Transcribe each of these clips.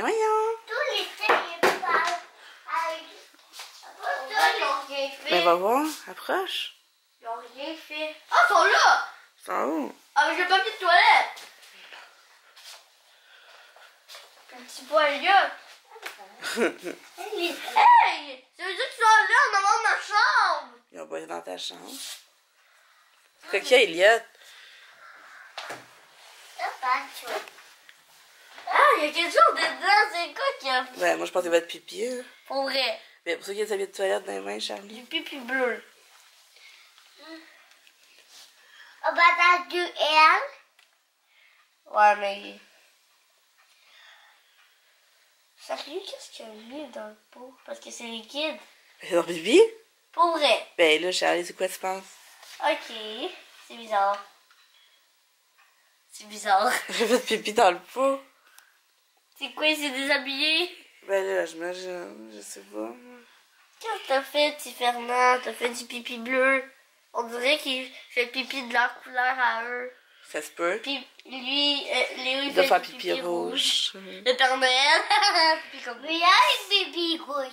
Mais voyons. Tous les filles, ils parlent avec... Ils n'ont rien fait. Ben, va voir. Approche. Ils n'ont rien fait. Ah, ils sont là! Ils sont où? Ah, mais j'ai le papier de toilette! Petit poignot! Hey! Ça veut dire qu'ils sont là en avant de ma chambre! Ils ont pas été dans ta chambre. C'est qu'il y a, Elliot? Ah, il y a quelque chose dedans, c'est quoi qu'il y a? Ben, moi, je pense qu'il va être pipi. Hein. Pour vrai. Mais pour ça qu'il y a sa vie de toilette dans les mains, Charlie. Du pipi bleu. Oh, bah, t'as du L? Ouais, mais... Sérieux, qu'est-ce qu'il y a mis dans le pot? Parce que c'est liquide. C'est dans pipi? Pour vrai. Ben là, Charlie, c'est quoi tu penses? Ok. C'est bizarre. C'est bizarre. J'ai fait pipi dans le pot. C'est quoi, il s'est déshabillé? Ben là, j'imagine, je sais pas. Qu'est-ce que t'as fait, petit Fernand? T'as fait du pipi bleu. On dirait qu'il fait pipi de leur couleur à eux. Ça se peut. Puis lui, Léo, Il doit faire pipi rouge. Le Père Noël. Puis comme... Mais avec pipi rouge.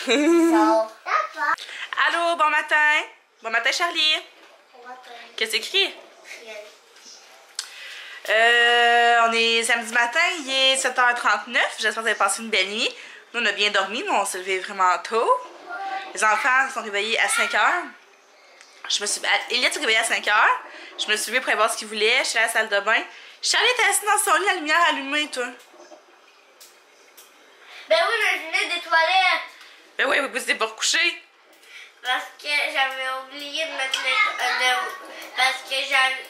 Bizarre. Allô, bon matin. Bon matin, Charlie. Qu'est-ce que c'est écrit? On est samedi matin, il est 7h39. J'espère que vous avez passé une belle nuit. Nous, on a bien dormi, mais on s'est levé vraiment tôt. Les enfants sont réveillés à 5h. Elliot s'est réveillé à 5h. Je me suis levée pour aller voir ce qu'il voulait. Je suis allée à la salle de bain. Charlie était assise dans son lit, la lumière allumée, toi. Ben oui, mais je venais des toilettes. Ben oui, vous n'étiez pas recouché. Parce que j'avais oublié de mettre parce que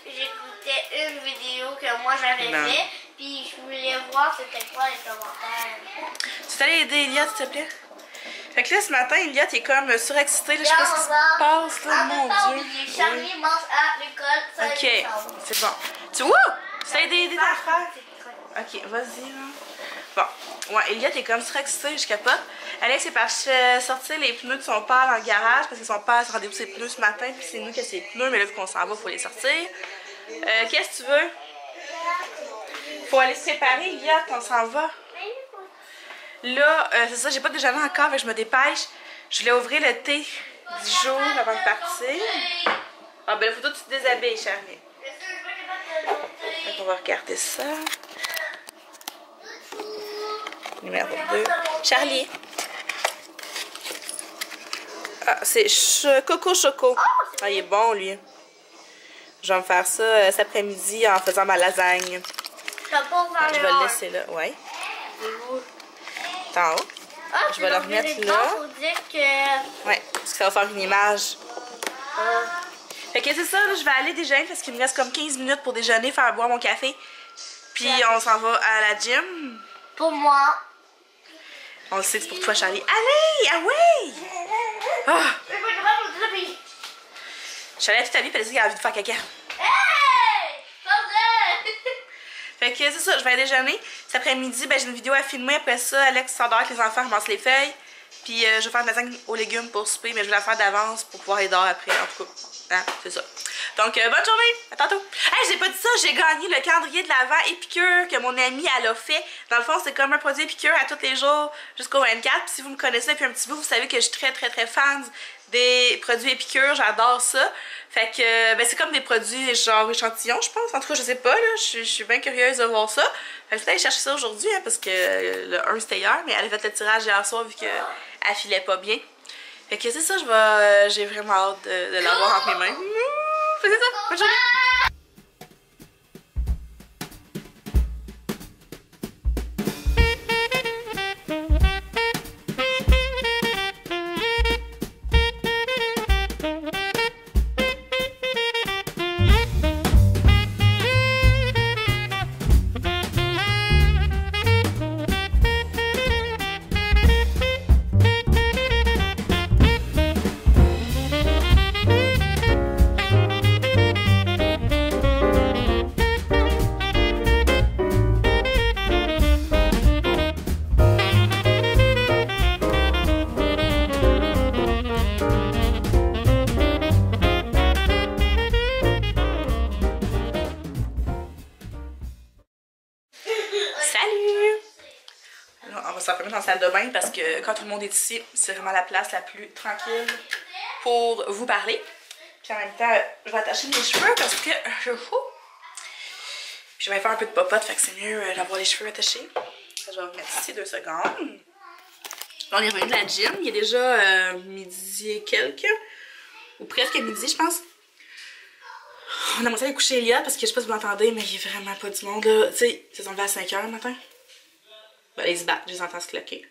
j'écoutais une vidéo que moi j'avais fait. Puis je voulais voir c'était quoi les commentaires. Tu t'allais aider Elliot, s'il te plaît? Fait que là, ce matin, Elliot est comme surexcité. Là, je sais pas ce qui se passe, là, mon Dieu. Charlie mange à l'école. Ok, c'est bon. Tu vois? Tu t'as aidé ton frère? Ok, vas-y, là. Bon, ouais, Elliot est comme surexcité, je capote. Alex est parti sortir les pneus de son père dans le garage parce que son père a rendez-vous ses pneus ce matin, puis c'est nous qui a ses pneus, mais là, vu qu'on s'en va, il faut les sortir. Qu'est-ce que tu veux? Faut aller se préparer, Elliot, on s'en va. Là, c'est ça, j'ai pas déjeuné encore, mais je me dépêche. Je voulais ouvrir le thé du jour avant de partir. Ah, ben, il faut que tu te déshabilles, Charlie. Donc, on va regarder ça. Numéro 2. Charlie. Ah, c'est Coco Choco. Ah, il est bon, lui. Je vais me faire ça cet après-midi en faisant ma lasagne. Je vais le laisser là. Ouais. En haut. Ah, je vais le remettre là. Pour dire que... Ouais, parce que ça va faire une image. Fait que c'est ça, là, je vais aller déjeuner parce qu'il me reste comme 15 minutes pour déjeuner, faire boire mon café. Puis on s'en va à la gym. Pour moi. On le sait que c'est pour toi, Charlie. Allez! Ah oui! Ah! Charlie a toute ta vie, puis elle a dit qu'elle a envie de faire caca. Hey! Pas vrai! Fait que c'est ça, je vais aller déjeuner. Cet après-midi, ben, j'ai une vidéo à filmer. Après ça, Alex s'endort avec les enfants, ramasse les feuilles. Puis je vais faire de la lasagne aux légumes pour souper, mais je vais la faire d'avance pour pouvoir les dormir après. En tout cas, hein, c'est ça. Donc, bonne journée! À tantôt! Hey, j'ai pas dit ça, j'ai gagné le calendrier de l'Avent Épicure que mon amie, elle a fait. Dans le fond, c'est comme un produit Épicure à tous les jours jusqu'au 24. Puis si vous me connaissez depuis un petit bout, vous savez que je suis très fan des produits Épicure. J'adore ça. Fait que, ben, c'est comme des produits genre échantillons, je pense. En tout cas, je sais pas, là. Je suis bien curieuse de voir ça. Fait que je vais aller chercher ça aujourd'hui, hein, parce que le 1 c'était hier, mais elle a fait le tirage hier soir vu qu'elle filait pas bien. Fait que c'est ça, j'ai vraiment hâte de l'avoir entre mes mains. C'est ça, bonne journée! mettre dans la salle de bain parce que quand tout le monde est ici, c'est vraiment la place la plus tranquille pour vous parler. Puis en même temps, je vais attacher mes cheveux parce que je fous. Puis je vais faire un peu de popote, fait que c'est mieux d'avoir les cheveux attachés. Je vais vous mettre ici 2 secondes. Là, on est revenu de la gym. Il est déjà midi et quelques. Ou presque midi, je pense. On a commencé à aller coucher Elliot parce que je sais pas si vous l'entendez, mais il y a vraiment pas du monde là. Tu sais, ils se sont levés à 5 h le matin. Ben, ils se battent, je les entends se cloquer.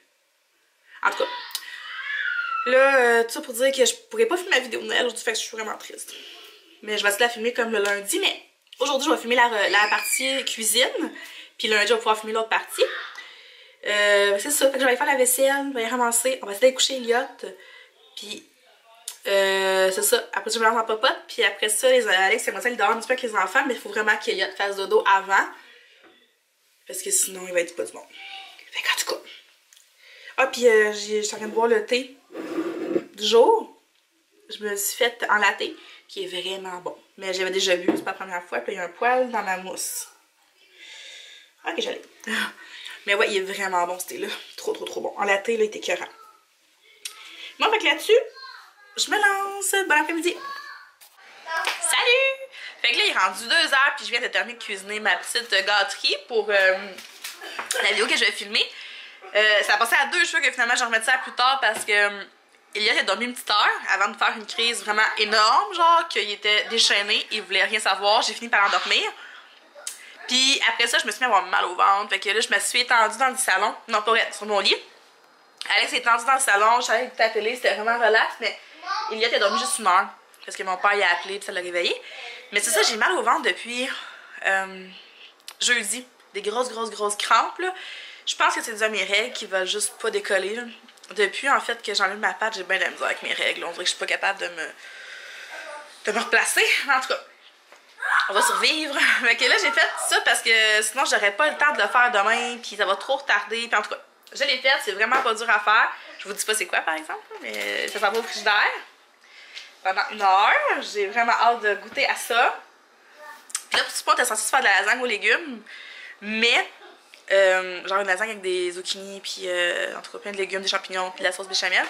En tout cas. Là, tout ça pour dire que je pourrais pas filmer ma vidéo de Noël aujourd'hui, fait que je suis vraiment triste. Mais je vais essayer de la filmer comme le lundi, mais aujourd'hui, je vais filmer la partie cuisine. Puis lundi, je vais pouvoir filmer l'autre partie. C'est ça, fait que je vais aller faire la vaisselle, je vais aller ramasser, on va essayer d'aller coucher Elliot. Puis, c'est ça. Après, je me lance en popote. Puis après ça, Alex, il commence à aller dehors un petit peu avec les enfants, mais il faut vraiment qu'Elliot fasse dodo avant. Parce que sinon, il va être pas du monde. Fait qu'en tout cas. Ah, puis je suis en train de boire le thé du jour. Je me suis fait en latte, qui est vraiment bon. Mais j'avais déjà vu, c'est pas la première fois. Puis il y a un poil dans ma mousse. Ok, j'allais. Mais ouais, il est vraiment bon ce thé-là. Trop bon. En latte, là, il est écœurant. Bon, fait que là-dessus, je me lance. Bon après-midi. Salut! Fait que là, il est rendu 2 h, puis je viens de terminer de cuisiner ma petite gâterie pour la vidéo que je vais filmer. Ça a passé à 2 cheveux que finalement je vais remettre ça plus tard parce que Elliot a dormi une petite heure avant de faire une crise vraiment énorme, genre qu'il était déchaîné, il voulait rien savoir, j'ai fini par endormir. Puis après ça, je me suis mis à avoir mal au ventre, fait que là je me suis étendue dans le salon, non pas vrai, sur mon lit. Alex s'est étendu dans le salon, je suis allée écouter la télé, c'était vraiment relax, mais Elliot a dormi juste 1 heure parce que mon père il a appelé puis ça l'a réveillé. Mais c'est ça, j'ai mal au ventre depuis jeudi, des grosses crampes là. Je pense que c'est dû à mes règles qui veulent juste pas décoller. Là. Depuis en fait que j'enlève ma patte, j'ai bien de la misère avec mes règles. On dirait que je suis pas capable de me replacer. En tout cas, on va survivre. Mais que là, j'ai fait ça parce que sinon, j'aurais pas le temps de le faire demain. Puis ça va trop retarder. Puis en tout cas, je l'ai fait. C'est vraiment pas dur à faire. Je vous dis pas c'est quoi par exemple, mais ça s'en va au frigidaire pendant 1 heure. J'ai vraiment hâte de goûter à ça. Puis là, pour ce point, t'es censé se faire de la lasagne aux légumes. Mais genre une lasagne avec des zucchini, puis en tout cas plein de légumes, des champignons, puis de la sauce béchamel.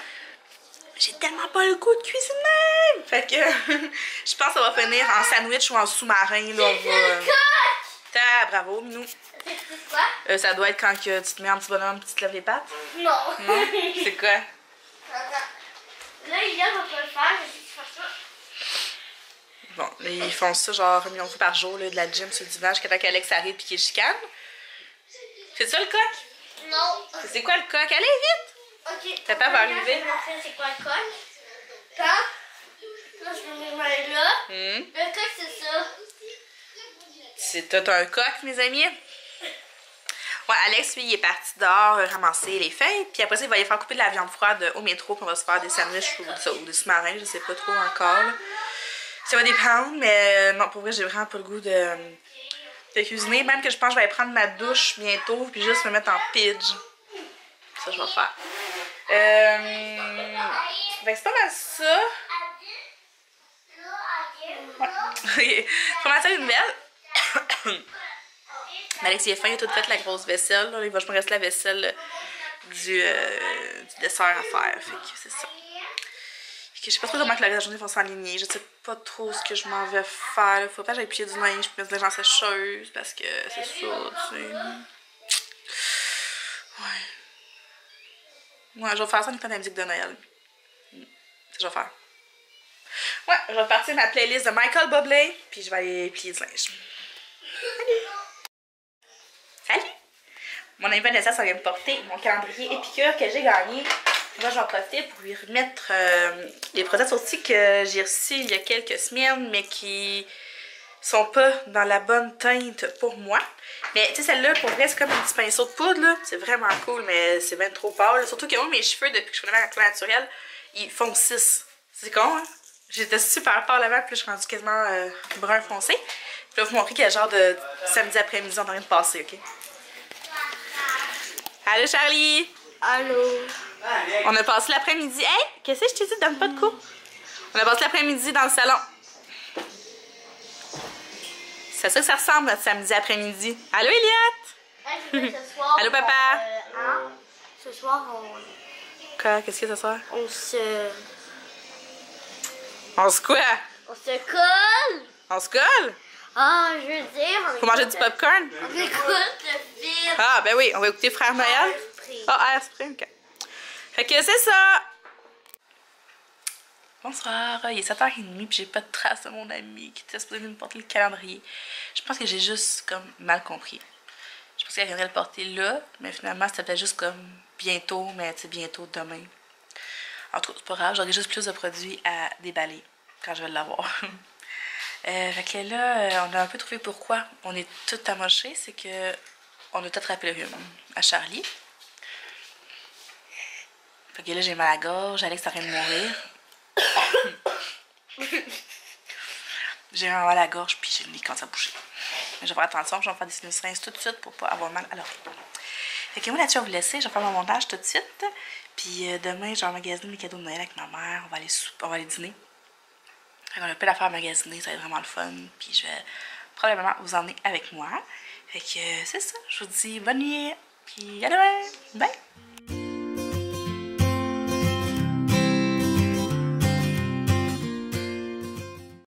J'ai tellement pas le goût de cuisiner! Fait que je pense que ça va finir en sandwich ou en sous-marin. Là, bravo, Minou. C'est quoi? Ça doit être quand que tu te mets en petit bonhomme et tu te lèves les pattes? Non. Non? C'est quoi? Attends. Là, il va pas le faire, mais si tu fais ça. Bon, là, ils font ça genre 1 million de fois par jour, là, de la gym sur le divan, jusqu'à temps qu'Alex arrive et qu'il chicane. C'est ça le coq? Non. C'est quoi le coq? Allez, vite! Ok. Papa va arriver. C'est quoi le coq? Quand je me mets là, le coq c'est ça. C'est un coq, mes amis. Ouais, Alex, lui, il est parti dehors ramasser les feuilles. Puis après ça, il va aller faire couper de la viande froide au métro. Puis on va se faire des sandwichs ou des sous-marins, je sais pas trop encore. Là. Ça va dépendre, mais non, pour vrai, j'ai vraiment pas le goût de cuisiner. Même que je pense que je vais aller prendre ma douche bientôt. Puis juste me mettre en pidge. Ça, je vais faire. Ben, c'est pas mal ça. Ouais. Pas mal ça, une belle. Mais Alex, il est fin, il a tout fait la grosse vaisselle. Là. Il va juste me rester la vaisselle du dessert à faire. Fait que c'est ça. Fait que je sais pas trop comment que la journée va s'aligner. Je sais pas trop ce que je m'en vais faire. Faut pas que j'aille plier du linge, puis mettre des gens sécheuses, parce que c'est ça, tu sais. Ouais, je vais faire ça en écoutant la musique de Noël. C'est ce que je vais faire. Ouais, je vais partir ma playlist de Michael Bublé, puis je vais aller plier du linge. Salut! Mon amie Vanessa, ça vient me porter mon calendrier Épicure que j'ai gagné. Moi, je vais en profiter pour lui remettre les produits sortis que j'ai reçus il y a quelques semaines, mais qui sont pas dans la bonne teinte pour moi. Mais tu sais, celle-là, pour vrai, c'est comme un petit pinceau de poudre, là. C'est vraiment cool, mais c'est bien trop pâle. Surtout que moi, mes cheveux, depuis que je fais la couleur naturelle, ils foncissent. C'est con, hein? J'étais super pâle avant, puis je suis rendue quasiment brun foncé. Puis là, je vais vous montrer quel genre de samedi après-midi on est en train de passer, ok? Allô, Charlie! Allô? On a passé l'après-midi. Hey! Qu'est-ce que je t'ai dit? Donne pas de coups. On a passé l'après-midi dans le salon. C'est ça que ça ressemble, notre samedi après-midi. Allô, Eliette? Ce soir, allô, papa? Ce soir, Quoi? Qu'est-ce que ce soir? on se... On se quoi? On se colle! On se colle? Ah, je veux dire... Faut manger du popcorn? On écoute le film. Ah, ben oui, on va écouter Frère Noël. Ah, Airspring, ok. Fait que c'est ça! Bonsoir, il est 7h30 puis j'ai pas de trace de mon ami qui était supposé me porter le calendrier. Je pense que j'ai juste comme mal compris. Je pense qu'elle viendrait le porter là, mais finalement c'était peut-être juste comme bientôt, mais tu sais, bientôt demain. En tout cas, c'est pas grave, j'aurai juste plus de produits à déballer quand je vais l'avoir. Fait que là, on a un peu trouvé pourquoi on est tout amoché, c'est que on a tout attrapé le rhume à Charlie. Fait que là, j'ai mal à la gorge, Alex est en train de mourir. J'ai mal à la gorge, puis j'ai le nez quand ça bouger. Mais je vais faire attention, je vais faire des sinusins tout de suite pour pas avoir mal à l'oreille. Fait que moi là-dessus, je vais vous laisser, je vais faire mon montage tout de suite. Puis demain, je vais magasiner mes cadeaux de Noël avec ma mère, on va aller dîner. Fait qu'on a plein d'affaires à magasiner, ça va être vraiment le fun. Puis je vais probablement vous emmener avec moi. Fait que c'est ça, je vous dis bonne nuit, puis à demain, bye!